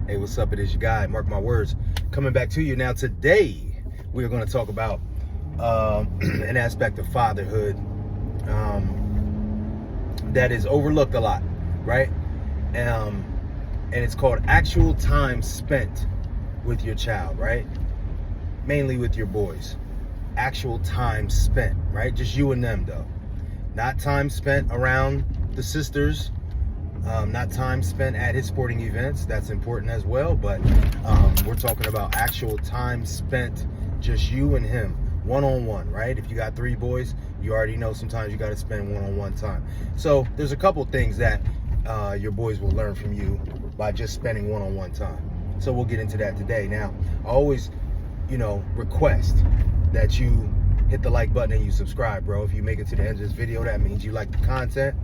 Hey, what's up? It is your guy, Mark My Words, coming back to you. Now, today, we're going to talk about an aspect of fatherhood that is overlooked a lot, right? And it's called actual time spent with your child, right? Mainly with your boys. Actual time spent, right? Just you and them, though. Not time spent around the sisters. Not time spent at his sporting events. That's important as well. But we're talking about actual time spent, just you and him, one-on-one, right? If you got 3 boys, you already know sometimes you got to spend one-on-one time. So there's a couple things that your boys will learn from you by just spending one-on-one time. So we'll get into that today. Now, I always, request that you hit the like button and you subscribe, bro. If you make it to the end of this video, that means you like the content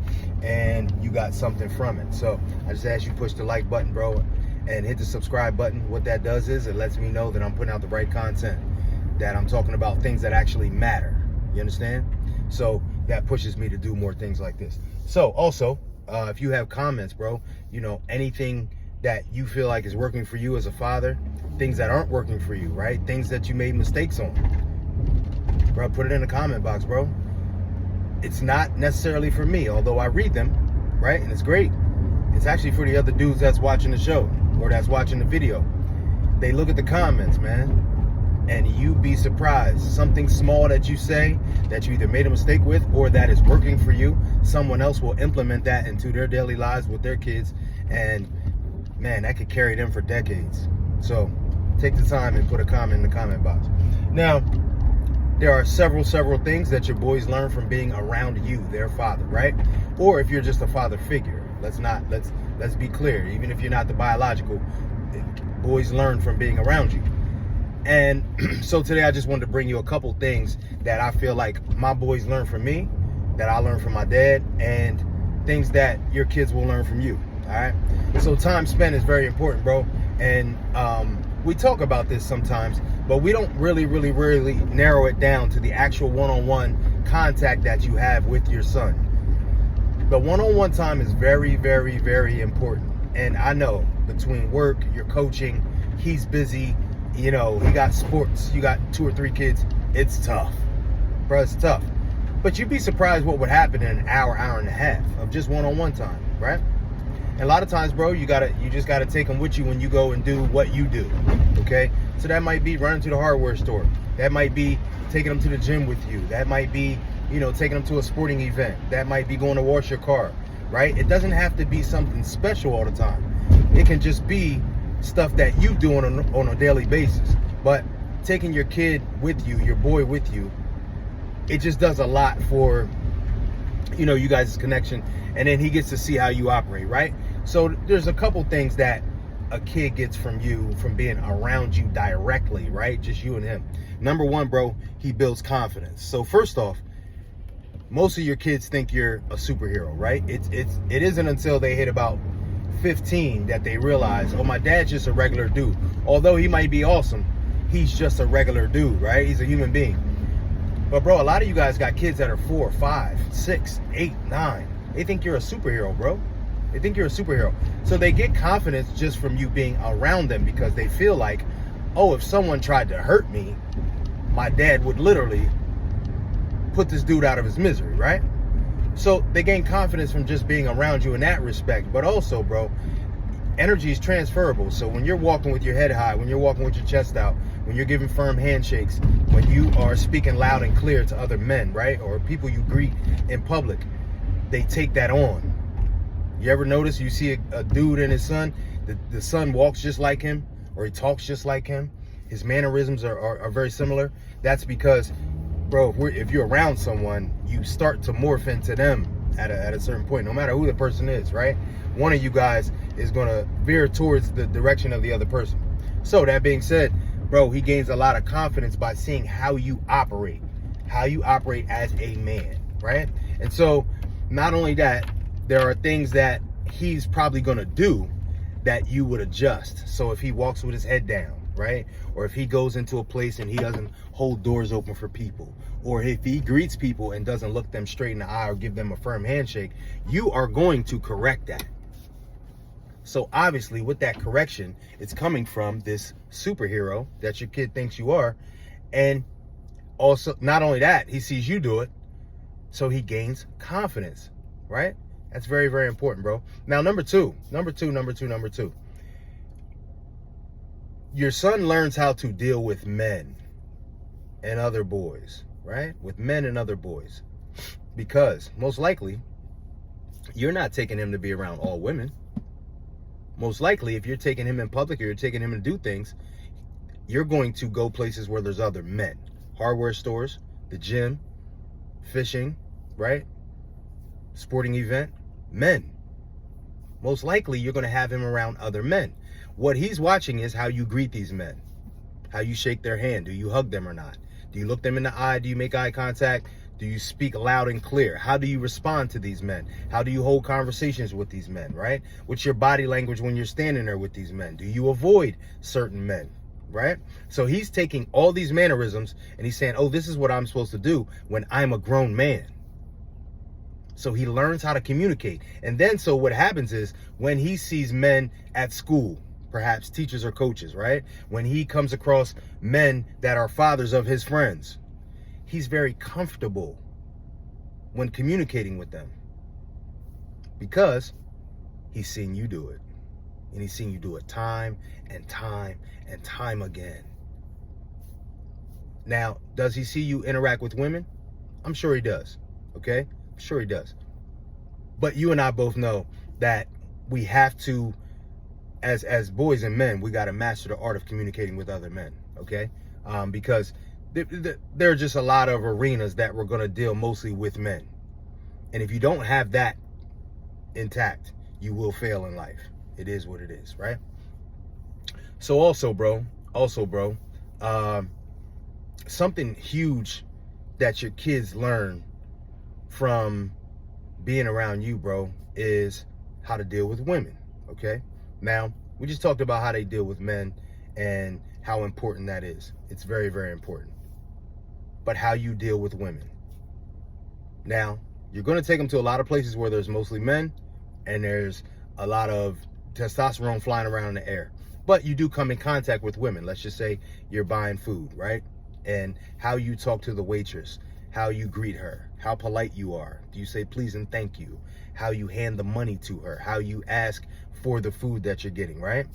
and you got something from it. So I just ask you push the like button, bro, and hit the subscribe button. What that does is it lets me know that I'm putting out the right content, that I'm talking about things that actually matter. You understand? So that pushes me to do more things like this. So also, if you have comments, bro, anything that you feel like is working for you as a father, things that aren't working for you, right? Things that you made mistakes on, bro, put it in the comment box, bro. It's not necessarily for me, although I read them, right? And it's great. It's actually for the other dudes that's watching the show or that's watching the video. They look at the comments, man, and you'd be surprised. Something small that you say that you either made a mistake with or that is working for you, someone else will implement that into their daily lives with their kids, and man, that could carry them for decades. So take the time and put a comment in the comment box. Now, there are several things that your boys learn from being around you, their father, right? Or if you're just a father figure. Let's be clear. Even if you're not the biological, boys learn from being around you. And so today I just wanted to bring you a couple things that I feel like my boys learn from me, that I learned from my dad, and things that your kids will learn from you. All right. So time spent is very important, bro. And we talk about this sometimes, but we don't really narrow it down to the actual one-on-one contact that you have with your son. The one-on-one time is very important. And I know between work, your coaching, he's busy, he got sports, you got 2 or 3 kids. It's tough, bro. It's tough. But you'd be surprised what would happen in an hour and a half of just one-on-one time, right? And a lot of times, bro, you just gotta take them with you when you go and do what you do, okay? So that might be running to the hardware store. That might be taking them to the gym with you. That might be, taking them to a sporting event. That might be going to wash your car, right? It doesn't have to be something special all the time. It can just be stuff that you do on a daily basis. But taking your kid with you, your boy with you, it just does a lot for, you guys' connection. And then he gets to see how you operate, right? So there's a couple things that a kid gets from you, from being around you directly, right? Just you and him. Number 1, bro, he builds confidence. So first off, most of your kids think you're a superhero, right? It isn't until they hit about 15 that they realize, oh, my dad's just a regular dude. Although he might be awesome, he's just a regular dude, right? He's a human being. But bro, a lot of you guys got kids that are 4, 5, 6, 8, 9. They think you're a superhero, bro. They think you're a superhero. So they get confidence just from you being around them, because they feel like, oh, if someone tried to hurt me, my dad would literally put this dude out of his misery, right? So they gain confidence from just being around you in that respect. But also, bro, energy is transferable. So when you're walking with your head high, when you're walking with your chest out, when you're giving firm handshakes, when you are speaking loud and clear to other men, right? Or people you greet in public, they take that on. You ever notice you see a dude and his son, the son walks just like him, or he talks just like him, his mannerisms are very similar? That's because, bro, if you're around someone, you start to morph into them at a certain point, no matter who the person is, right? One of you guys is going to veer towards the direction of the other person. So that being said, bro, he gains a lot of confidence by seeing how you operate as a man, right? And so not only that, there are things that he's probably going to do that you would adjust. So if he walks with his head down, right? Or if he goes into a place and he doesn't hold doors open for people, or if he greets people and doesn't look them straight in the eye or give them a firm handshake, you are going to correct that. So obviously with that correction, it's coming from this superhero that your kid thinks you are. And also, not only that, he sees you do it, so he gains confidence, right? That's very, very important, bro. Now, number two. Your son learns how to deal with men and other boys, right? With men and other boys. Because most likely, you're not taking him to be around all women. Most likely, if you're taking him in public or you're taking him to do things, you're going to go places where there's other men. Hardware stores, the gym, fishing, right? Sporting event, men. Most likely, you're going to have him around other men. What he's watching is how you greet these men, how you shake their hand. Do you hug them or not? Do you look them in the eye? Do you make eye contact? Do you speak loud and clear? How do you respond to these men? How do you hold conversations with these men, right? What's your body language when you're standing there with these men? Do you avoid certain men, right? So he's taking all these mannerisms and he's saying, oh, this is what I'm supposed to do when I'm a grown man. So he learns how to communicate. And then so what happens is when he sees men at school, perhaps teachers or coaches, right? When he comes across men that are fathers of his friends, he's very comfortable when communicating with them because he's seen you do it. And he's seen you do it time and time and time again. Now, does he see you interact with women? I'm sure he does, okay? I'm sure he does. But you and I both know that we have to, as boys and men, we got to master the art of communicating with other men, okay? Because there are just a lot of arenas that we're going to deal mostly with men. And if you don't have that intact, you will fail in life. It is what it is, right? So also, bro, something huge that your kids learn from being around you, bro, is how to deal with women, okay? Now, we just talked about how they deal with men and how important that is. It's very, very important. But how you deal with women. Now, you're going to take them to a lot of places where there's mostly men and there's a lot of testosterone flying around in the air. But you do come in contact with women. Let's just say you're buying food, right? And how you talk to the waitress, how you greet her, how polite you are. Do you say please and thank you? How you hand the money to her, how you ask for the food that you're getting, right?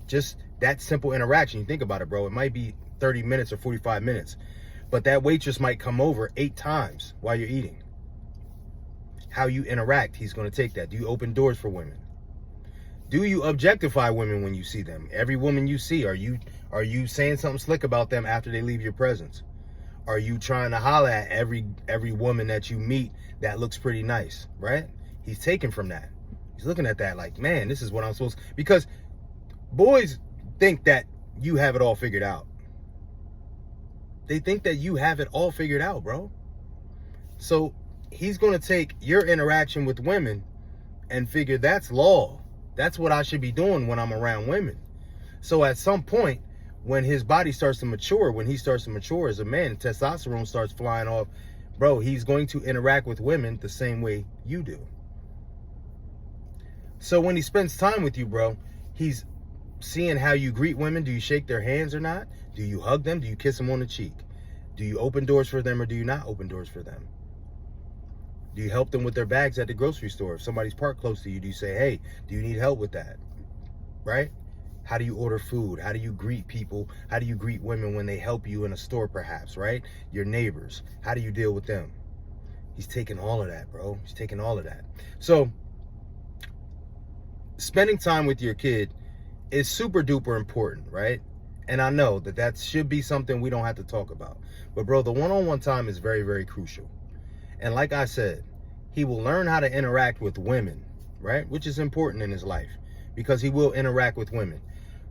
Just that simple interaction. You think about it, bro. It might be 30 minutes or 45 minutes. But that waitress might come over 8 times while you're eating. How you interact, he's going to take that. Do you open doors for women? Do you objectify women when you see them? Every woman you see, are you saying something slick about them after they leave your presence? Are you trying to holler at every woman that you meet that looks pretty nice, right? He's taken from that. He's looking at that like, man, this is what I'm supposed to, because boys think that you have it all figured out. They think that you have it all figured out, bro. So he's going to take your interaction with women and figure that's law. That's what I should be doing when I'm around women. So at some point, when his body starts to mature, when he starts to mature as a man, testosterone starts flying off, bro, he's going to interact with women the same way you do. So when he spends time with you, bro, he's seeing how you greet women. Do you shake their hands or not? Do you hug them? Do you kiss them on the cheek? Do you open doors for them or do you not open doors for them? Do you help them with their bags at the grocery store? If somebody's parked close to you, do you say, hey, do you need help with that? Right? How do you order food? How do you greet people? How do you greet women when they help you in a store, perhaps, right? Your neighbors. How do you deal with them? He's taking all of that, bro. He's taking all of that. So spending time with your kid is super duper important, right? And I know that should be something we don't have to talk about. But bro, the one-on-one time is very, very crucial. And like I said, he will learn how to interact with women, right? Which is important in his life because he will interact with women.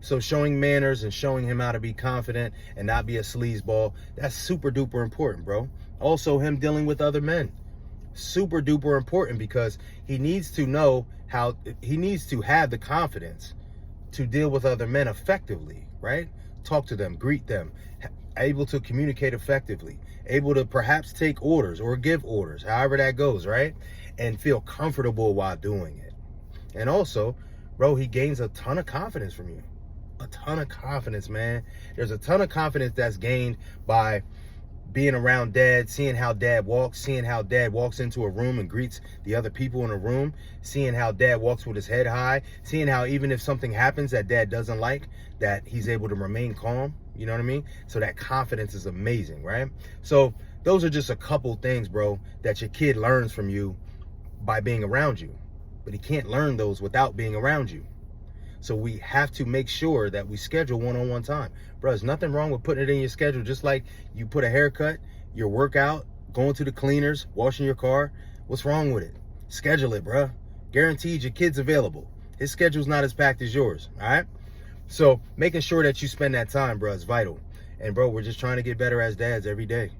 So showing manners and showing him how to be confident and not be a sleazeball, that's super duper important, bro. Also him dealing with other men, super duper important because he needs to know how, he needs to have the confidence to deal with other men effectively, right? Talk to them, greet them, able to communicate effectively, able to perhaps take orders or give orders, however that goes, right? And feel comfortable while doing it. And also bro, he gains a ton of confidence from you. A ton of confidence, man. There's a ton of confidence that's gained by being around dad, seeing how dad walks, seeing how dad walks into a room and greets the other people in the room, seeing how dad walks with his head high, seeing how even if something happens that dad doesn't like, that he's able to remain calm. You know what I mean? So that confidence is amazing, right? So those are just a couple things, bro, that your kid learns from you by being around you. But he can't learn those without being around you. So we have to make sure that we schedule one-on-one time. Bro, there's nothing wrong with putting it in your schedule, just like you put a haircut, your workout, going to the cleaners, washing your car. What's wrong with it? Schedule it, bro. Guaranteed your kid's available. His schedule's not as packed as yours, all right? So making sure that you spend that time, bro, is vital. And bro, we're just trying to get better as dads every day.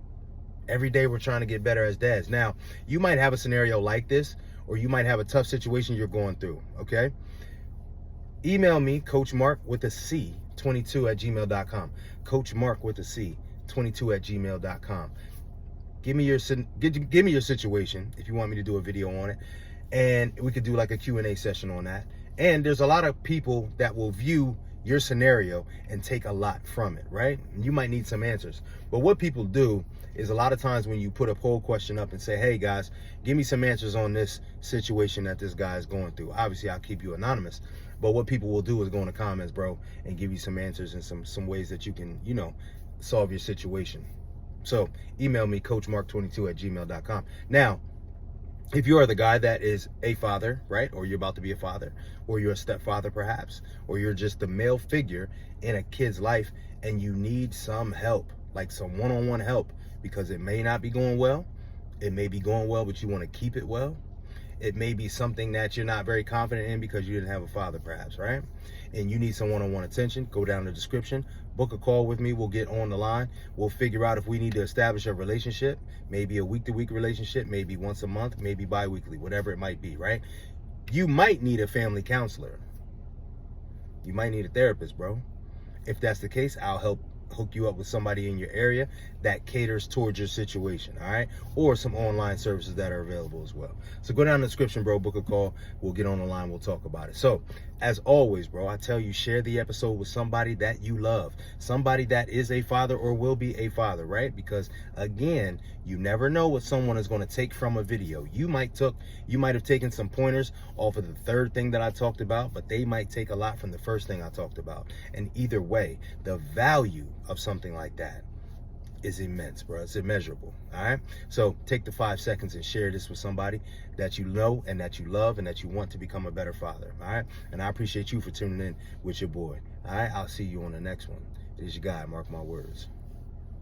Every day we're trying to get better as dads. Now, you might have a scenario like this, or you might have a tough situation you're going through, okay? Email me, Coach Marc with a C, 22@gmail.com. Coach Marc with a C, 22@gmail.com. Give me your situation if you want me to do a video on it, and we could do like a Q&A session on that. And there's a lot of people that will view your scenario and take a lot from it, right? You might need some answers. But what people do is a lot of times when you put a poll question up and say, hey guys, give me some answers on this situation that this guy is going through. Obviously, I'll keep you anonymous. But what people will do is go in the comments, bro, and give you some answers and some ways that you can, you know, solve your situation. So email me, coachmarc22@gmail.com. Now, if you are the guy that is a father, right, or you're about to be a father, or you're a stepfather perhaps, or you're just the male figure in a kid's life and you need some help, like some one-on-one help, because it may not be going well, it may be going well, but you want to keep it well. It may be something that you're not very confident in because you didn't have a father perhaps, right? And you need some one-on-one attention, go down in the description, book a call with me, we'll get on the line, we'll figure out if we need to establish a relationship, maybe a week-to-week relationship, maybe once a month, maybe bi-weekly, whatever it might be, right? You might need a family counselor. You might need a therapist, bro. If that's the case, I'll help hook you up with somebody in your area that caters towards your situation, all right? Or some online services that are available as well. So go down in the description, bro, book a call, we'll get on the line, we'll talk about it. So as always, bro, I tell you, share the episode with somebody that you love, somebody that is a father or will be a father, right? Because again, you never know what someone is going to take from a video. You might have taken some pointers off of the third thing that I talked about, but they might take a lot from the first thing I talked about. And either way, the value of something like that is immense, bro. It's immeasurable, all right? So take the 5 seconds and share this with somebody that you know and that you love and that you want to become a better father, all right? And I appreciate you for tuning in with your boy, all right? I'll see you on the next one. It is your guy, Mark My Words.